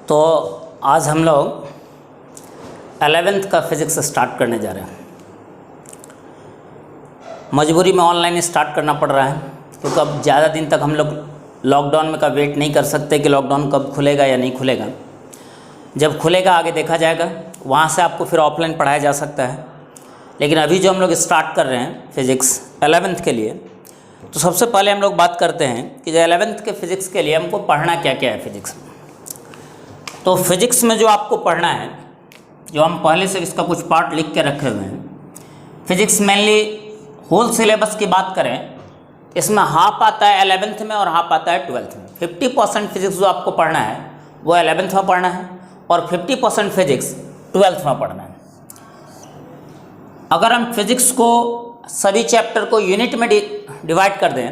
तो आज हम लोग 11th का फिज़िक्स स्टार्ट करने जा रहे हैं। मजबूरी में ऑनलाइन स्टार्ट करना पड़ रहा है क्योंकि अब ज़्यादा दिन तक हम लोग लॉकडाउन में का वेट नहीं कर सकते कि लॉकडाउन कब खुलेगा या नहीं खुलेगा। जब खुलेगा आगे देखा जाएगा, वहाँ से आपको फिर ऑफलाइन पढ़ाया जा सकता है। लेकिन अभी जो हम लोग स्टार्ट कर रहे हैं फिज़िक्स 11th के लिए, तो सबसे पहले हम लोग बात करते हैं कि जो 11th के फिज़िक्स के लिए हमको पढ़ना क्या क्या है फिज़िक्स में। तो फिज़िक्स में जो आपको पढ़ना है, जो हम पहले से इसका कुछ पार्ट लिख के रखे हुए हैं। फिज़िक्स मेनली होल सिलेबस की बात करें, इसमें हाफ आता है 11th में और हाफ आता है 12th में। 50% फिज़िक्स जो आपको पढ़ना है वो 11th में पढ़ना है और 50% फिज़िक्स 12th में पढ़ना है। अगर हम फिज़िक्स को सभी चैप्टर को यूनिट में डिवाइड कर दें,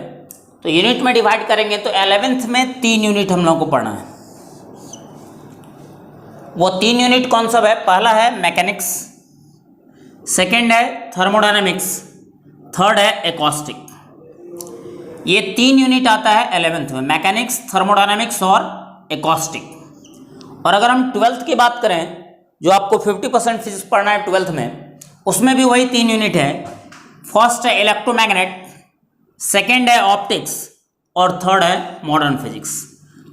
तो यूनिट में डिवाइड करेंगे तो 11th में 3 यूनिट हम लोगों को पढ़ना है। वो 3 यूनिट कौन सा है? पहला है मैकेनिक्स, सेकंड है थर्मोडायनेमिक्स, थर्ड है एकॉस्टिक। ये 3 यूनिट आता है 11th में, मैकेनिक्स, थर्मोडायनेमिक्स और एकॉस्टिक। और अगर हम 12th की बात करें, जो आपको 50% फिजिक्स पढ़ना है 12th में, उसमें भी वही 3 यूनिट है। फर्स्ट है इलेक्ट्रोमैग्नेट, सेकंड है ऑप्टिक्स और थर्ड है मॉडर्न फिजिक्स।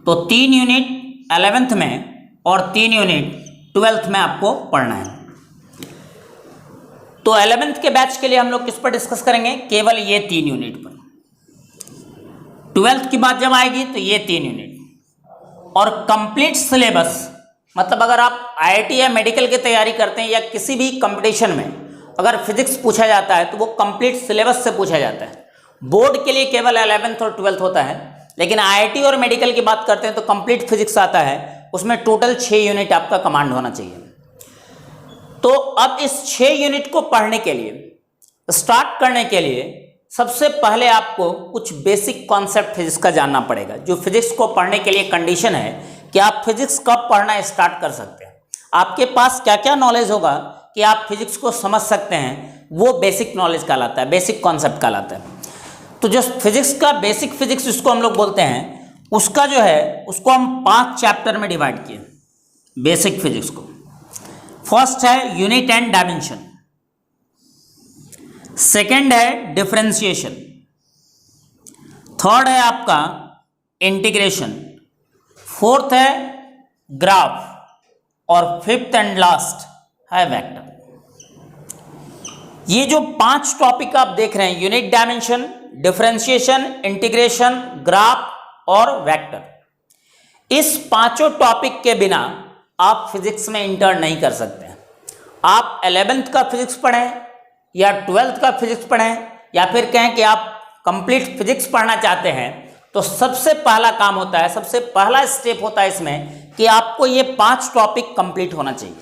तो 3 यूनिट 11th में और 3 यूनिट 12th में आपको पढ़ना है। तो 11th के बैच के लिए हम लोग किस पर डिस्कस करेंगे? केवल ये 3 यूनिट पर। 12th की बात जब आएगी तो ये 3 यूनिट और कंप्लीट सिलेबस, मतलब अगर आप आईआईटी या मेडिकल की तैयारी करते हैं या किसी भी कंपटीशन में अगर फिजिक्स पूछा जाता है तो वो कंप्लीट सिलेबस से पूछा जाता है। बोर्ड के लिए केवल 11th और 12th होता है, लेकिन आईआईटी और मेडिकल की बात करते हैं तो कंप्लीट फिजिक्स आता है, उसमें टोटल 6 यूनिट आपका कमांड होना चाहिए। तो अब इस 6 यूनिट को पढ़ने के लिए, स्टार्ट करने के लिए सबसे पहले आपको कुछ बेसिक कॉन्सेप्ट फिजिक्स का जानना पड़ेगा। जो फिजिक्स को पढ़ने के लिए कंडीशन है कि आप फिजिक्स कब पढ़ना स्टार्ट कर सकते हैं, आपके पास क्या क्या नॉलेज होगा कि आप फिजिक्स को समझ सकते हैं, वो बेसिक नॉलेज कहलाता है, बेसिक कॉन्सेप्ट कहलाता है। तो जो फिजिक्स का बेसिक फिजिक्स जिसको हम लोग बोलते हैं, उसका जो है उसको हम 5 चैप्टर में डिवाइड किए बेसिक फिजिक्स को। फर्स्ट है यूनिट एंड डायमेंशन, सेकंड है डिफरेंशिएशन, थर्ड है आपका इंटीग्रेशन, फोर्थ है ग्राफ और फिफ्थ एंड लास्ट है वेक्टर। ये जो 5 टॉपिक आप देख रहे हैं, unit, dimension, differentiation, integration, graph और वेक्टर, इस 5 टॉपिक के बिना आप फिजिक्स में इंटर नहीं कर सकते हैं। आप 11th का फिजिक्स पढ़ें या 12th का फिजिक्स पढ़ें या फिर कहें कि आप कंप्लीट फिजिक्स पढ़ना चाहते हैं, तो सबसे पहला काम होता है, सबसे पहला स्टेप होता है इसमें कि आपको ये 5 टॉपिक कंप्लीट होना चाहिए।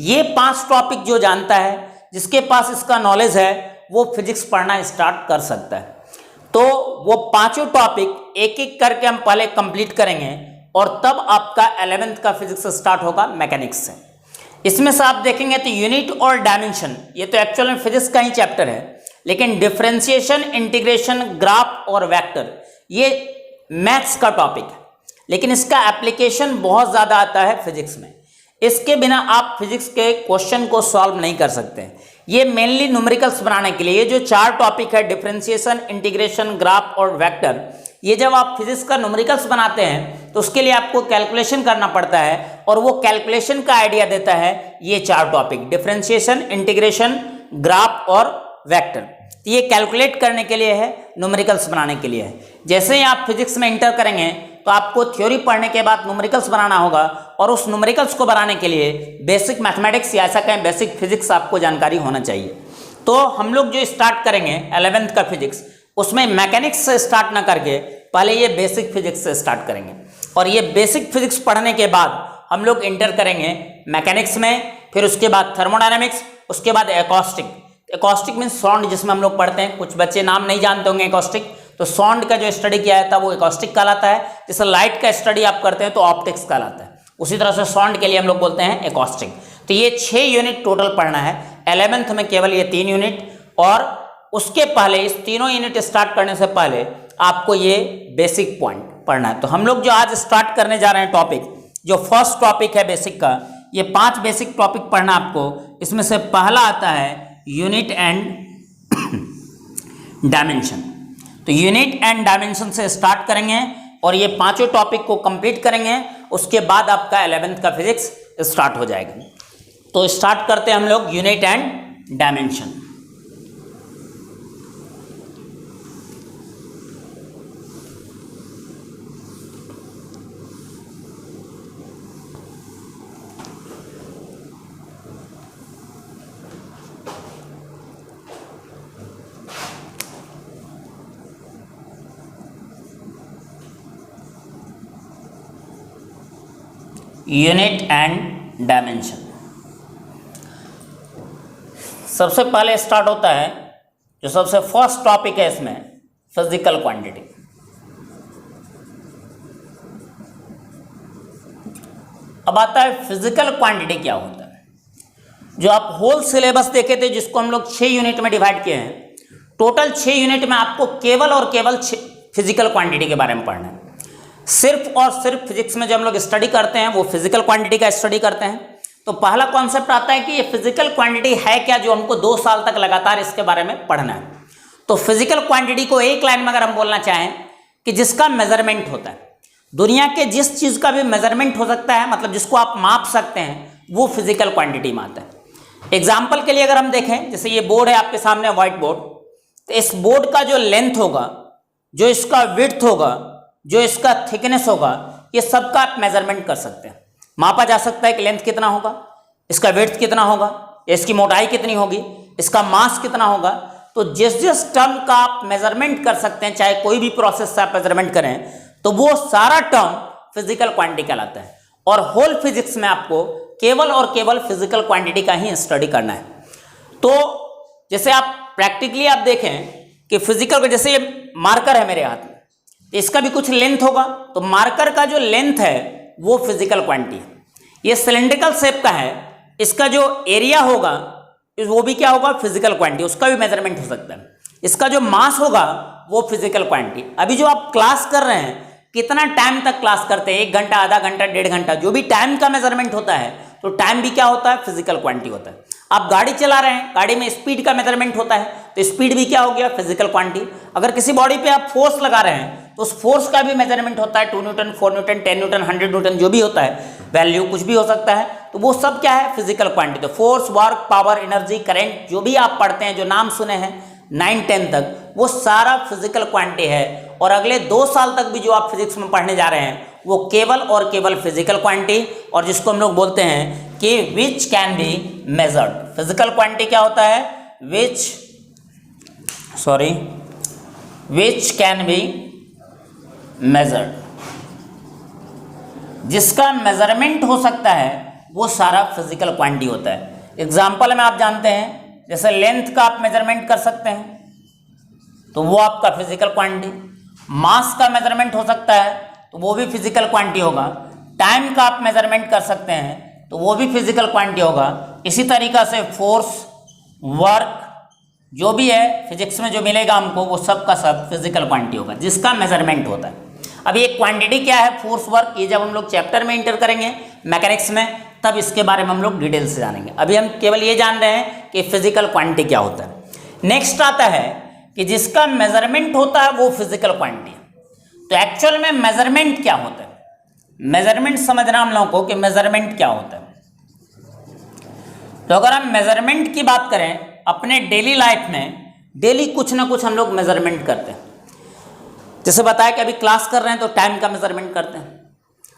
ये 5 टॉपिक जो जानता है, जिसके पास इसका नॉलेज है, वो फिजिक्स पढ़ना स्टार्ट कर सकता है। तो वो 5 टॉपिक एक एक करके हम पहले कंप्लीट करेंगे और तब आपका 11th का फिजिक्स स्टार्ट होगा मैकेनिक्स से। इसमें से आप देखेंगे तो यूनिट और डायमेंशन, ये तो एक्चुअल में फिजिक्स का ही चैप्टर है, लेकिन डिफरेंशिएशन, इंटीग्रेशन, ग्राफ और वेक्टर ये मैथ्स का टॉपिक है, लेकिन इसका एप्लीकेशन बहुत ज़्यादा आता है फिजिक्स में। इसके बिना आप फिजिक्स के क्वेश्चन को सॉल्व नहीं कर सकते हैं। ये मेनली न्यूमेरिकल्स बनाने के लिए ये जो 4 टॉपिक है, डिफरेंशिएशन, इंटीग्रेशन, ग्राफ और वेक्टर, ये जब आप फिजिक्स का न्यूमेरिकल्स बनाते हैं तो उसके लिए आपको कैलकुलेशन करना पड़ता है और वो कैलकुलेशन का आइडिया देता है ये 4 टॉपिक, डिफरेंशिएशन, इंटीग्रेशन, ग्राफ और वेक्टर। तो ये कैलकुलेट करने के लिए है, न्यूमेरिकल्स बनाने के लिए है। जैसे ही आप फिजिक्स में इंटर करेंगे तो आपको थ्योरी पढ़ने के बाद न्यूमेरिकल्स बनाना होगा और उस न्यूमेरिकल्स को बनाने के लिए बेसिक मैथमेटिक्स या ऐसा कहें बेसिक फिजिक्स आपको जानकारी होना चाहिए। तो हम लोग जो स्टार्ट करेंगे 11th का फिजिक्स, उसमें मैकेनिक्स से स्टार्ट ना करके पहले ये बेसिक फिजिक्स से स्टार्ट करेंगे और ये बेसिक फिजिक्स पढ़ने के बाद हम लोग इंटर करेंगे मैकेनिक्स में, फिर उसके बाद थर्मोडायनेमिक्स, उसके बाद एकॉस्टिक। एकॉस्टिक मीन्स साउंड, जिसमें हम लोग पढ़ते हैं, कुछ बच्चे नाम नहीं जानते होंगे एकॉस्टिक, तो साउंड का जो स्टडी किया जाता है वो एकॉस्टिक कहलाता है। जैसे लाइट का स्टडी आप करते हैं तो ऑप्टिक्स कहलाता है, उसी तरह से साउंड के लिए हम लोग बोलते हैं एकॉस्टिक। तो ये 6 यूनिट टोटल पढ़ना है 11th में, केवल ये 3 यूनिट। और उसके पहले इस तीनों यूनिट स्टार्ट करने से पहले आपको ये बेसिक पॉइंट पढ़ना है। तो हम लोग जो आज स्टार्ट करने जा रहे हैं टॉपिक, जो फर्स्ट टॉपिक है बेसिक का, ये 5 बेसिक टॉपिक पढ़ना आपको। इसमें से पहला आता है यूनिट एंड डायमेंशन। तो यूनिट एंड डायमेंशन से स्टार्ट करेंगे और ये 5 टॉपिक को कंप्लीट करेंगे, उसके बाद आपका 11th का फिजिक्स स्टार्ट हो जाएगा। तो स्टार्ट करते हैं हम लोग unit and dimension. Unit and dimension सबसे पहले स्टार्ट होता है, जो सबसे फर्स्ट टॉपिक है इसमें, फिजिकल क्वांटिटी। अब आता है फिजिकल क्वांटिटी क्या होता है। जो आप होल सिलेबस देखे थे, जिसको हम लोग 6 यूनिट में डिवाइड किए हैं, टोटल 6 यूनिट में आपको केवल और केवल फिजिकल क्वांटिटी के बारे में पढ़ना है। सिर्फ और सिर्फ फिजिक्स में जो हम लोग स्टडी करते हैं वो फिजिकल क्वांटिटी का स्टडी करते हैं। तो पहला कॉन्सेप्ट आता है कि ये फिजिकल क्वांटिटी है क्या, जो हमको 2 साल तक लगातार इसके बारे में पढ़ना है। तो फिजिकल क्वांटिटी को एक लाइन में अगर हम बोलना चाहें कि जिसका मेजरमेंट होता है, दुनिया के जिस चीज़ का भी मेजरमेंट हो सकता है, मतलब जिसको आप माप सकते हैं, वो फिजिकल क्वांटिटी में आता है। एग्जाम्पल के लिए अगर हम देखें, जैसे ये बोर्ड है आपके सामने, व्हाइट बोर्ड, तो इस बोर्ड का जो लेंथ होगा, जो इसका विड्थ होगा, जो इसका थिकनेस होगा, ये सबका आप मेजरमेंट कर सकते हैं। मापा जा सकता है कि लेंथ कितना होगा, इसका विड्थ कितना होगा, इसकी मोटाई कितनी होगी, इसका मास कितना होगा। तो जिस जिस टर्म का आप मेजरमेंट कर सकते हैं, चाहे कोई भी प्रोसेस से आप मेजरमेंट करें, तो वो सारा टर्म फिजिकल क्वांटिटी कहलाता है। और होल फिजिक्स में आपको केवल और केवल फिजिकल क्वांटिटी का ही स्टडी करना है। तो जैसे आप प्रैक्टिकली आप देखें कि फिजिकल, जैसे ये मार्कर है मेरे हाथ में, इसका भी कुछ लेंथ होगा, तो मार्कर का जो लेंथ है वो फिजिकल क्वांटिटी है। ये सिलेंड्रिकल शेप का है, इसका जो एरिया होगा वो भी क्या होगा, फिजिकल क्वांटिटी, उसका भी मेजरमेंट हो सकता है। इसका जो मास होगा वो फिजिकल क्वांटिटी। अभी जो आप क्लास कर रहे हैं, कितना टाइम तक क्लास करते हैं, 1 घंटा, आधा घंटा, 1.5 घंटा, जो भी टाइम का मेजरमेंट होता है, तो टाइम भी क्या होता है, फिजिकल क्वांटिटी होता है। आप गाड़ी चला रहे हैं, गाड़ी में स्पीड का मेजरमेंट होता है, तो स्पीड भी क्या हो गया, फिजिकल क्वांटिटी। अगर किसी बॉडी पे आप फोर्स लगा रहे हैं, तो उस फोर्स का भी मेजरमेंट होता है, 2 न्यूटन, 4 न्यूटन, 10 न्यूटन, 100 न्यूटन, जो भी होता है, वैल्यू कुछ भी हो सकता है, तो वो सब क्या है, फिजिकल क्वांटिटी। तो force, work, power, energy, current, जो भी आप पढ़ते हैं, जो नाम सुने हैं 9-10 तक, वो सारा फिजिकल क्वांटिटी है। और अगले 2 साल तक भी जो आप फिजिक्स में पढ़ने जा रहे हैं, वो केवल और केवल फिजिकल क्वांटिटी, और जिसको हम लोग बोलते हैं कि which can be measured. Physical quantity क्या होता है, विच कैन बी मेजर्ड, जिसका मेजरमेंट हो सकता है, वो सारा फिजिकल क्वांटिटी होता है। एग्जाम्पल में आप जानते हैं, जैसे लेंथ का आप मेजरमेंट कर सकते हैं, तो वो आपका फिजिकल क्वांटिटी। मास का मेजरमेंट हो सकता है, तो वो भी फिजिकल क्वांटिटी होगा। टाइम का आप मेजरमेंट कर सकते हैं, तो वो भी फिजिकल क्वांटिटी होगा। इसी तरीक़ा से फोर्स, वर्क, जो भी है फिजिक्स में जो मिलेगा हमको, वो सब का सब फिजिकल क्वांटिटी होगा, जिसका मेजरमेंट होता है। अब ये क्वांटिटी क्या है, फोर्स, वर्क, ये जब हम लोग चैप्टर में इंटर करेंगे मैकेनिक्स में, तब इसके बारे में हम लोग डिटेल से जानेंगे। अभी हम केवल ये जान रहे हैं कि फिजिकल क्वांटिटी क्या होता है। नेक्स्ट आता है कि जिसका मेजरमेंट होता है वो फिजिकल क्वांटिटी है। तो एक्चुअल में मेजरमेंट क्या होता है, मेजरमेंट समझना हम लोगों को कि मेजरमेंट क्या होता है। तो अगर हम मेजरमेंट की बात करें, अपने डेली लाइफ में डेली कुछ ना कुछ हम लोग मेजरमेंट करते हैं। जैसे बताया कि अभी क्लास कर रहे हैं, तो टाइम का मेजरमेंट करते हैं।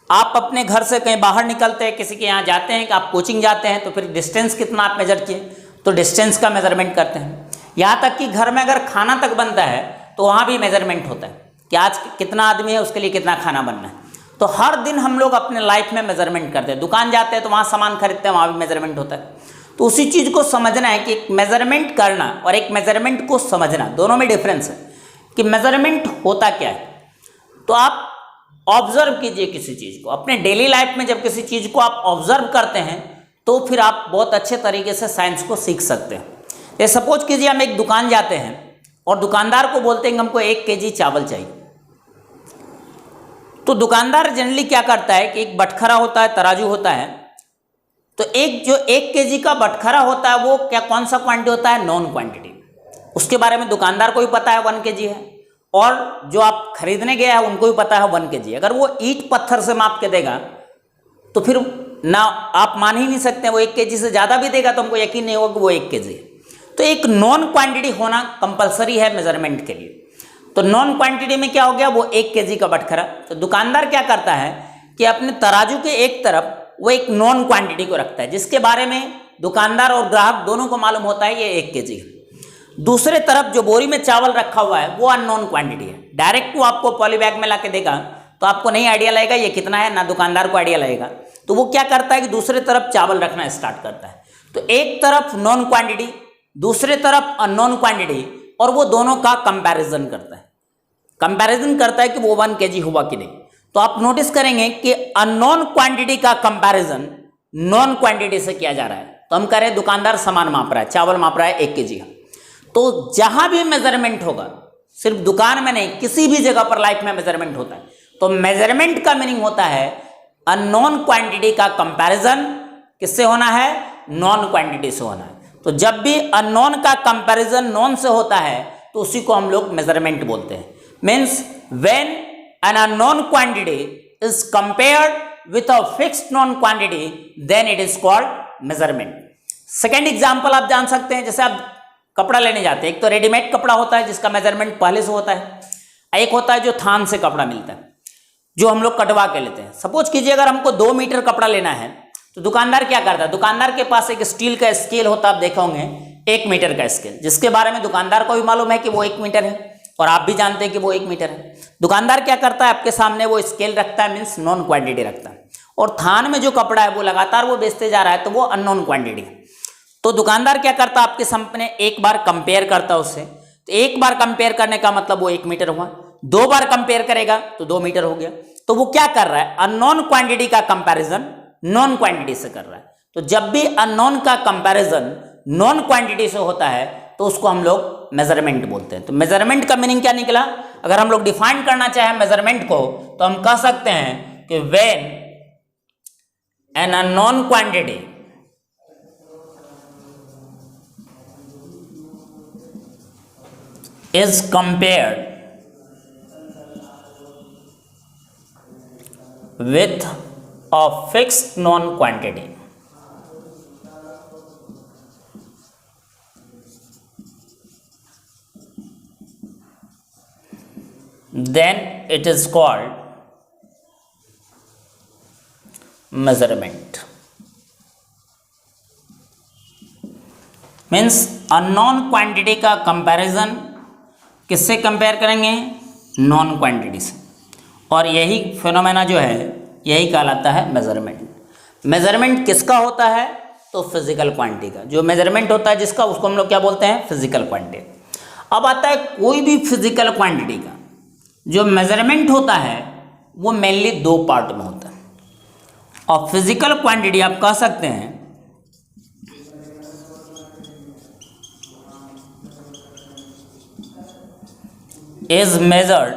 आप अपने घर से कहीं बाहर निकलते हैं, किसी के यहाँ जाते हैं, कि आप कोचिंग जाते हैं, तो फिर डिस्टेंस कितना आप मेजर किए, तो डिस्टेंस का मेजरमेंट करते हैं। यहाँ तक कि घर में अगर खाना तक बनता है, तो वहाँ भी मेजरमेंट होता है कि आज कितना आदमी है, उसके लिए कितना खाना बनना है। तो हर दिन हम लोग अपने लाइफ में मेजरमेंट करते हैं। दुकान जाते हैं तो वहाँ सामान खरीदते हैं, वहाँ भी मेजरमेंट होता है। तो उसी चीज़ को समझना है कि एक मेजरमेंट करना और एक मेजरमेंट को समझना, दोनों में डिफरेंस है कि मेजरमेंट होता क्या है। तो आप ऑब्जर्व कीजिए किसी चीज़ को अपने डेली लाइफ में। जब किसी चीज़ को आप ऑब्जर्व करते हैं, तो फिर आप बहुत अच्छे तरीके से साइंस को सीख सकते हैं। ये सपोज कीजिए हम एक दुकान जाते हैं और दुकानदार को बोलते हैं कि हमको 1 kg चावल चाहिए। तो दुकानदार जनरली क्या करता है कि एक बटखरा होता है, तराजू होता है, तो एक जो 1 केजी का बटखरा होता है वो क्या कौन सा क्वांटिटी होता है? Non quantity. उसके बारे में दुकानदार को भी पता है 1 केजी है, और जो आप खरीदने गया है उनको भी पता है 1 केजी। अगर वो ईंट पत्थर से माप के देगा तो फिर ना आप मान ही नहीं सकते, वो 1 केजी से ज़्यादा भी देगा तो हमको यकीन नहीं होगा कि वो 1 केजी है। तो एक नॉन क्वांटिटी होना कंपलसरी है मेजरमेंट के लिए। तो नॉन क्वांटिटी में क्या हो गया? वो 1 केजी का बटखरा। तो दुकानदार क्या करता है कि अपने तराजू के एक तरफ वो एक नॉन क्वांटिटी को रखता है, जिसके बारे में दुकानदार और ग्राहक दोनों को मालूम होता है ये 1 केजी है। दूसरे तरफ जो बोरी में चावल रखा हुआ है वो अननोन क्वांटिटी है। डायरेक्ट वो आपको पॉली बैग में ला के देगा तो आपको नहीं आइडिया लगेगा ये कितना है, ना दुकानदार को आइडिया लगेगा। तो वो क्या करता है कि दूसरे तरफ चावल रखना स्टार्ट करता है। तो एक तरफ नॉन क्वांटिटी, दूसरे तरफ अननोन क्वांटिटी, और वो दोनों का कंपैरिजन करता है। कंपैरिजन करता है कि वो 1 केजी हुआ कि नहीं। तो आप नोटिस करेंगे कि अननोन क्वांटिटी का कंपैरिजन नॉन क्वांटिटी से किया जा रहा है। तो हम कह रहे हैं दुकानदार सामान माप रहा है, चावल माप रहा है 1 केजी। तो जहां भी मेजरमेंट होगा, सिर्फ दुकान में नहीं, किसी भी जगह पर लाइफ में मेजरमेंट होता है, तो मेजरमेंट का मीनिंग होता है अननोन क्वांटिटी का कंपैरिजन किससे होना है? नॉन क्वांटिटी से होना है। तो जब भी अननोन का कंपैरिजन नॉन से होता है तो उसी को हम लोग मेजरमेंट बोलते हैं। Means when an unknown quantity is compared with a fixed known quantity then it is called measurement. Second example आप जान सकते हैं, जैसे आप कपड़ा लेने जाते हैं, एक तो रेडीमेड कपड़ा होता है जिसका मेजरमेंट पहले से होता है, एक होता है जो थान से कपड़ा मिलता है जो हम लोग कटवा के लेते हैं। सपोज कीजिए अगर हमको 2 मीटर कपड़ा लेना है तो दुकानदार क्या करता है? दुकानदार के पास एक स्टील का स्केल होता है, आप देखे होंगे 1 मीटर का स्केल, जिसके बारे में दुकानदार को भी मालूम है कि वो 1 मीटर है और आप भी जानते हैं कि वो 1 मीटर है। दुकानदार क्या करता है? आपके सामने वो स्केल रखता है, मीन्स नॉन क्वांटिटी रखता है, और थान में जो कपड़ा है वो लगातार वो बेचते जा रहा है तो वो अननोन क्वांटिटी है। तो दुकानदार क्या करता है? आपके सामने एक बार कंपेयर करता है उससे, तो एक बार कंपेयर करने का मतलब वो 1 मीटर हुआ, 2 बार कंपेयर करेगा तो 2 मीटर हो गया। तो वो क्या कर रहा है? अननोन क्वांटिटी का कंपैरिजन नॉन क्वांटिटी से कर रहा है। तो जब भी अननोन का कंपैरिजन नॉन क्वांटिटी से होता है तो उसको हम लोग मेजरमेंट बोलते हैं। तो मेजरमेंट का मीनिंग क्या निकला? अगर हम लोग डिफाइन करना चाहें मेजरमेंट को तो हम कह सकते हैं कि when an unknown quantity is compared with a fixed known quantity, then it is called measurement. Means unknown quantity का कंपैरिजन किससे कंपेयर करेंगे? नॉन क्वांटिटी से, और यही फिनोमेना जो है यही कहलाता है मेजरमेंट। मेजरमेंट किसका होता है? तो फिजिकल क्वांटिटी का। जो मेजरमेंट होता है जिसका, उसको हम लोग क्या बोलते हैं? Physical quantity. अब आता है कोई भी फिजिकल क्वांटिटी का जो मेजरमेंट होता है वो मेनली 2 पार्ट में होता है। और फिजिकल क्वांटिटी आप कह सकते हैं is measured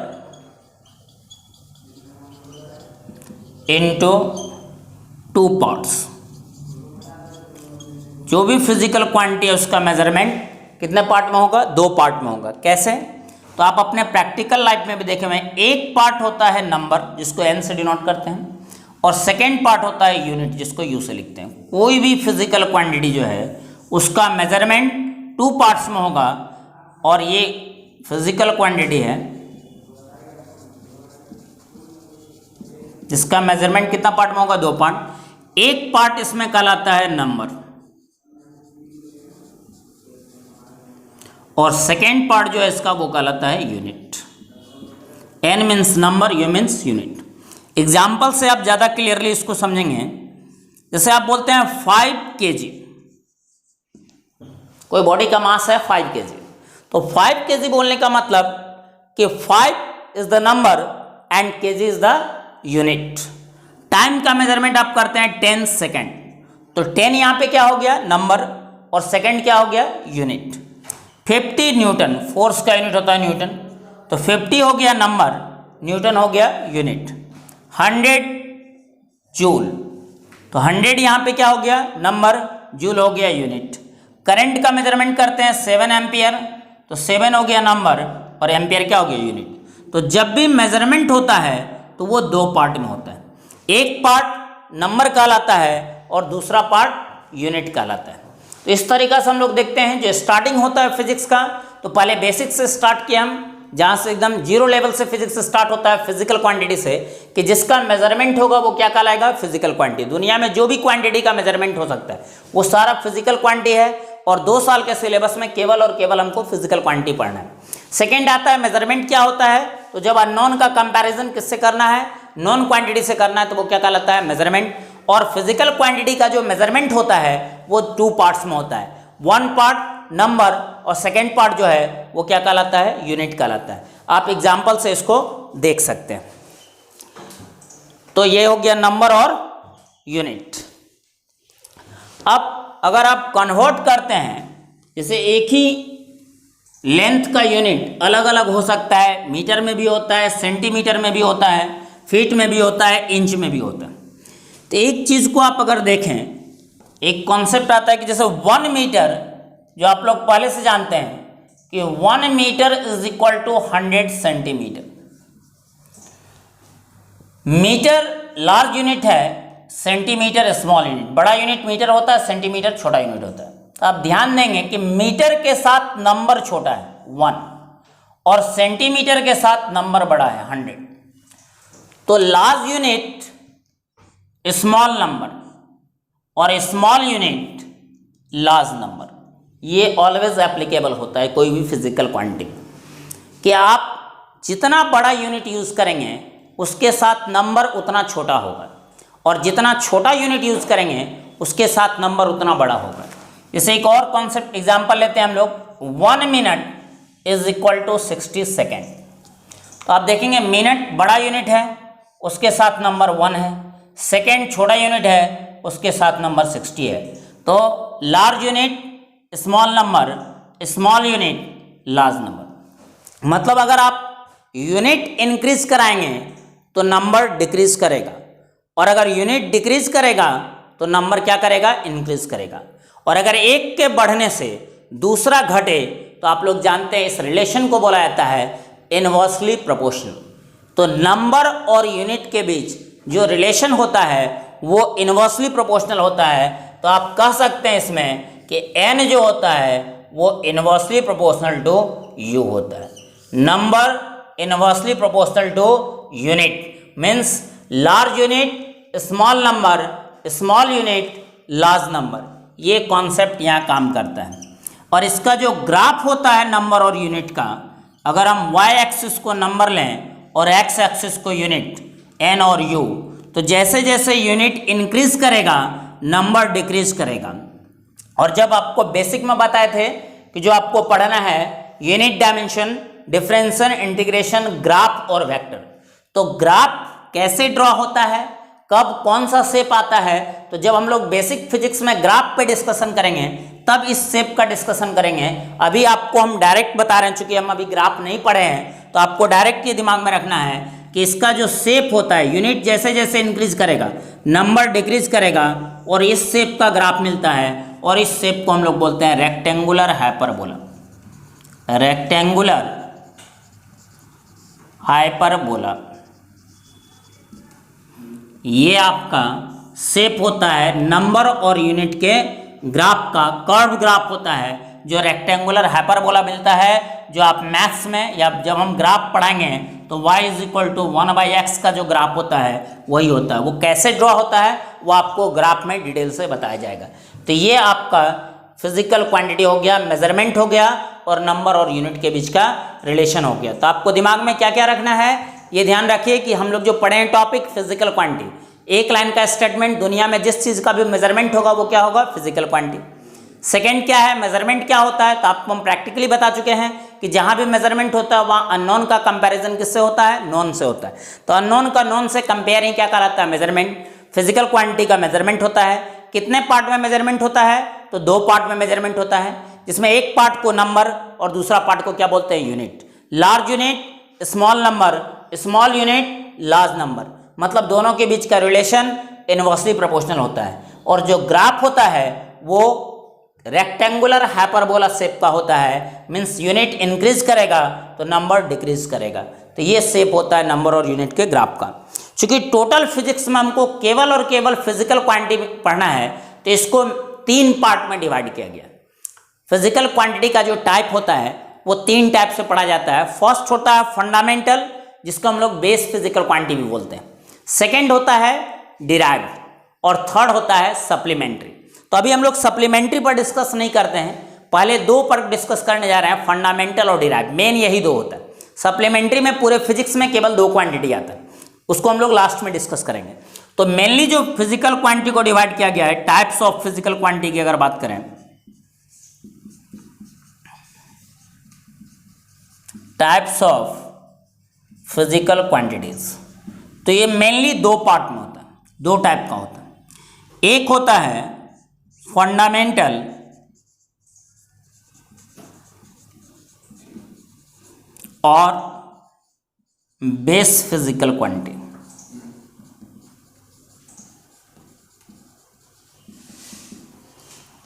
into 2 parts। जो भी फिजिकल क्वांटिटी है उसका मेजरमेंट कितने पार्ट में होगा? 2 पार्ट में होगा। कैसे? तो आप अपने प्रैक्टिकल लाइफ में भी देखे हुए, एक पार्ट होता है नंबर जिसको n से डिनोट करते हैं, और सेकेंड पार्ट होता है यूनिट जिसको u से लिखते हैं। कोई भी फिजिकल क्वांटिटी जो है उसका मेजरमेंट 2 पार्ट्स में होगा, और ये फिजिकल क्वांटिटी है जिसका मेजरमेंट कितना पार्ट में होगा? 2 पार्ट। एक पार्ट इसमें कहलाता है नंबर, और सेकेंड पार्ट जो है इसका वो कहलाता है unit. n means number, u means unit. Example से आप ज़्यादा क्लियरली इसको समझेंगे। जैसे आप बोलते हैं 5 kg, कोई बॉडी का मास है 5 kg, तो 5 kg बोलने का मतलब कि 5 is the number and kg is the unit. Time का मेजरमेंट आप करते हैं 10 सेकेंड, तो 10 यहाँ पे क्या हो गया? नंबर, और सेकेंड क्या हो गया? यूनिट। 50 न्यूटन, फोर्स का यूनिट होता है न्यूटन, तो 50 हो गया नंबर, न्यूटन हो गया यूनिट। 100 जूल। तो 100 यहाँ पे क्या हो गया नंबर, जूल हो गया यूनिट। करंट का मेजरमेंट करते हैं 7 एम्पियर, तो 7 हो गया नंबर और एम्पियर क्या हो गया यूनिट। तो जब भी मेजरमेंट होता है तो वो दो पार्ट में होता है, एक पार्ट नंबर कहलाता है और दूसरा पार्ट यूनिट कहलाता है। तो इस तरीका से हम लोग देखते हैं जो स्टार्टिंग होता है फिजिक्स का, तो पहले बेसिक से स्टार्ट किया हम, जहाँ से एकदम जीरो लेवल से फिजिक्स स्टार्ट होता है फिजिकल क्वांटिटी से, कि जिसका मेजरमेंट होगा वो क्या कहलाएगा, फिजिकल क्वांटिटी। दुनिया में जो भी क्वांटिटी का मेजरमेंट हो सकता है वो सारा फिजिकल क्वांटिटी है, और 2 साल के सिलेबस में केवल और केवल हमको फिजिकल क्वांटिटी पढ़ना है। सेकेंड आता है मेजरमेंट क्या होता है, तो जब अननोन का कंपैरिजन किससे करना है, नॉन क्वांटिटी से करना है, तो वो क्या कहलाता है, मेजरमेंट। और फिजिकल क्वांटिटी का जो मेजरमेंट होता है वो 2 पार्ट्स में होता है, 1 पार्ट नंबर और सेकेंड पार्ट जो है वो क्या कहलाता है, यूनिट कहलाता है। आप एग्जाम्पल से इसको देख सकते हैं। तो ये हो गया नंबर और यूनिट। अब अगर आप कन्वर्ट करते हैं, जैसे एक ही लेंथ का यूनिट अलग अलग हो सकता है, मीटर में भी होता है, सेंटीमीटर में भी होता है, फीट में भी होता है, इंच में भी होता है। तो एक चीज़ को आप अगर देखें, एक कॉन्सेप्ट आता है कि जैसे 1 मीटर, जो आप लोग पहले से जानते हैं कि 1 metre is equal to 100 centimetre. Metre large unit है, सेंटीमीटर स्मॉल यूनिट, बड़ा यूनिट मीटर होता है, सेंटीमीटर छोटा यूनिट होता है। तो आप ध्यान देंगे कि मीटर के साथ नंबर छोटा है 1 और सेंटीमीटर के साथ नंबर बड़ा है 100। तो लार्ज यूनिट स्मॉल नंबर और स्मॉल यूनिट लार्ज नंबर, ये ऑलवेज एप्लीकेबल होता है कोई भी फिजिकल क्वांटिटी, कि आप जितना बड़ा यूनिट यूज करेंगे उसके साथ नंबर उतना छोटा होगा, और जितना छोटा यूनिट यूज करेंगे उसके साथ नंबर उतना बड़ा होगा। जैसे एक और कॉन्सेप्ट एग्जांपल लेते हैं हम लोग, 1 minute is equal to 60 second. तो आप देखेंगे मिनट बड़ा यूनिट है, उसके साथ नंबर 1 है, सेकेंड छोटा यूनिट है, उसके साथ नंबर 60 है। तो large unit small number, small unit large number. मतलब अगर आप यूनिट इंक्रीज कराएंगे तो नंबर डिक्रीज करेगा, और अगर यूनिट डिक्रीज करेगा तो नंबर क्या करेगा, इंक्रीज करेगा। और अगर एक के बढ़ने से दूसरा घटे तो आप लोग जानते हैं इस रिलेशन को बोला जाता है इनवर्सली प्रोपोर्शनल। तो नंबर और यूनिट के बीच जो रिलेशन होता है वो इनवर्सली प्रोपोर्शनल होता है। तो आप कह सकते हैं इसमें कि n जो होता है वो इनवर्सली प्रोपोर्शनल टू u होता है। Number inversely proportional to unit means large unit small number, small unit large number. ये कॉन्सेप्ट यहाँ काम करता है। और इसका जो ग्राफ होता है नंबर और यूनिट का, अगर हम y एक्सिस को नंबर लें और x एक्सिस को यूनिट n और u, तो जैसे जैसे यूनिट इंक्रीज करेगा नंबर डिक्रीज करेगा। और जब आपको बेसिक में बताए थे कि जो आपको पढ़ना है unit dimension, differential, integration, graph और वेक्टर। तो ग्राफ कैसे ड्रॉ होता है, कब कौन सा शेप आता है, तो जब हम लोग बेसिक फिजिक्स में ग्राफ पे डिस्कशन करेंगे तब इस शेप का डिस्कशन करेंगे। अभी आपको हम डायरेक्ट बता रहे हैं, चूंकि हम अभी ग्राफ नहीं पढ़े हैं, तो आपको डायरेक्ट ये दिमाग में रखना है कि इसका जो शेप होता है, यूनिट जैसे जैसे इंक्रीज करेगा नंबर डिक्रीज करेगा, और इस शेप का ग्राफ मिलता है। और इस शेप को हम लोग बोलते हैं रेक्टेंगुलर हाइपरबोला। रेक्टेंगुलर हाइपरबोला ये आपका शेप होता है नंबर और यूनिट के ग्राफ का, कर्व ग्राफ होता है जो रेक्टेंगुलर हाइपरबोला मिलता है। जो आप मैथ्स में या जब हम ग्राफ पढ़ाएंगे तो y is equal to 1/x का जो ग्राफ होता है वही होता है। वो कैसे ड्रॉ होता है वो आपको ग्राफ में डिटेल से बताया जाएगा। तो ये आपका फिजिकल क्वांटिटी हो गया, मेजरमेंट हो गया, और नंबर और यूनिट के बीच का रिलेशन हो गया। तो आपको दिमाग में क्या क्या रखना है, ये ध्यान रखिए कि हम लोग जो पढ़े हैं टॉपिक फिजिकल क्वांटिटी, एक लाइन का स्टेटमेंट, दुनिया में जिस चीज़ का भी मेजरमेंट होगा वो क्या होगा, फिजिकल क्वांटिटी। सेकंड क्या है, मेजरमेंट क्या होता है, तो आपको हम प्रैक्टिकली बता चुके हैं कि जहां भी मेजरमेंट होता है वहां अननोन का कंपैरिजन किससे होता है, नोन से होता है। तो अननोन का नोन से कंपेयरिंग क्या कहलाता है, मेजरमेंट। फिजिकल क्वांटिटी का मेजरमेंट होता है, कितने पार्ट में मेजरमेंट होता है, तो 2 पार्ट में मेजरमेंट होता है, जिसमें एक पार्ट को नंबर और दूसरा पार्ट को क्या बोलते हैं, unit. Large unit small number, small unit large number. मतलब दोनों के बीच का रिलेशन इनवर्सली प्रोपोर्शनल होता है। और जो ग्राफ होता है वो रेक्टेंगुलर हाइपरबोला शेप का होता है, मीन्स यूनिट इंक्रीज करेगा तो नंबर डिक्रीज करेगा। तो ये शेप होता है नंबर और यूनिट के ग्राफ का। चूंकि टोटल फिजिक्स में हमको केवल और केवल फिजिकल क्वांटिटी पढ़ना है तो इसको 3 पार्ट में डिवाइड किया गया। फिजिकल क्वांटिटी का जो टाइप होता है वो 3 टाइप से पढ़ा जाता है। फर्स्ट होता है फंडामेंटल, जिसको हम लोग बेस फिजिकल क्वांटिटी भी बोलते हैं। सेकेंड होता है डिराइव्ड और थर्ड होता है सप्लीमेंट्री। तो अभी हम लोग सप्लीमेंट्री पर डिस्कस नहीं करते हैं, पहले 2 पर डिस्कस करने जा रहे हैं, फंडामेंटल और डिराइव्ड। मेन यही 2 होता है। सप्लीमेंट्री में पूरे फिजिक्स में केवल 2 क्वांटिटी आता है, उसको हम लोग लास्ट में डिस्कस करेंगे। तो मेनली जो फिजिकल क्वांटिटी को डिवाइड किया गया है, टाइप्स ऑफ फिजिकल क्वांटिटी की अगर बात करें, टाइप्स ऑफ फिजिकल क्वांटिटीज, तो ये मेनली 2 पार्ट में होता है, 2 टाइप का होता है। एक होता है फंडामेंटल और बेस फिजिकल क्वांटिटी,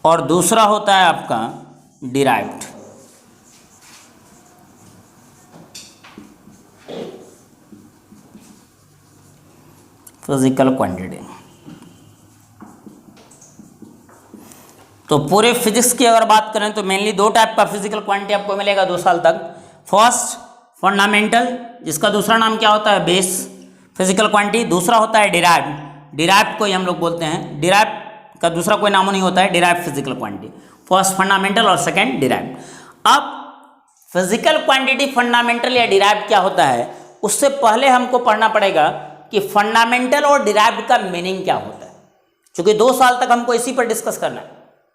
और दूसरा होता है आपका डिराइव्ड। Physical quantity. तो पूरे फिजिक्स की अगर बात करें तो मेनली 2 टाइप का फिजिकल क्वांटिटी आपको मिलेगा 2 साल तक। फर्स्ट फंडामेंटल, जिसका दूसरा नाम क्या होता है बेस फिजिकल क्वांटिटी। दूसरा होता है डिराइव्ड, डिराइव्ड को ही हम लोग बोलते हैं, डिराइव्ड का दूसरा कोई नाम नहीं होता है, derived physical quantity. First fundamental और सेकेंड डिराइव्ड। अब फिजिकल क्वांटिटी फंडामेंटल या डिराइव्ड क्या होता है, उससे पहले हमको पढ़ना पड़ेगा कि फंडामेंटल और डिराइव्ड का मीनिंग क्या होता है, क्योंकि 2 साल तक हमको इसी पर डिस्कस करना है,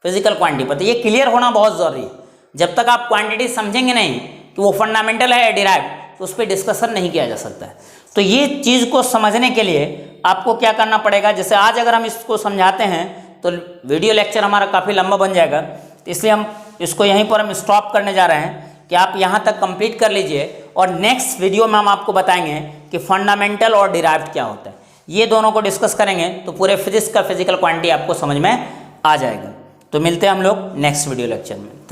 फिजिकल क्वांटिटी पर। तो ये क्लियर होना बहुत ज़रूरी है। जब तक आप क्वांटिटी समझेंगे नहीं कि वो फंडामेंटल है या डिराइव्ड, तो उस पर डिस्कशन नहीं किया जा सकता है। तो ये चीज़ को समझने के लिए आपको क्या करना पड़ेगा, जैसे आज अगर हम इसको समझाते हैं तो वीडियो लेक्चर हमारा काफ़ी लंबा बन जाएगा, तो इसलिए हम इसको यहीं पर हम स्टॉप करने जा रहे हैं कि आप यहाँ तक कंप्लीट कर लीजिए, और नेक्स्ट वीडियो में हम आपको बताएंगे कि फंडामेंटल और डिराइव्ड क्या होता है। ये दोनों को डिस्कस करेंगे तो पूरे फिजिक्स का फिजिकल क्वांटिटी आपको समझ में आ जाएगा। तो मिलते हैं हम लोग नेक्स्ट वीडियो लेक्चर में।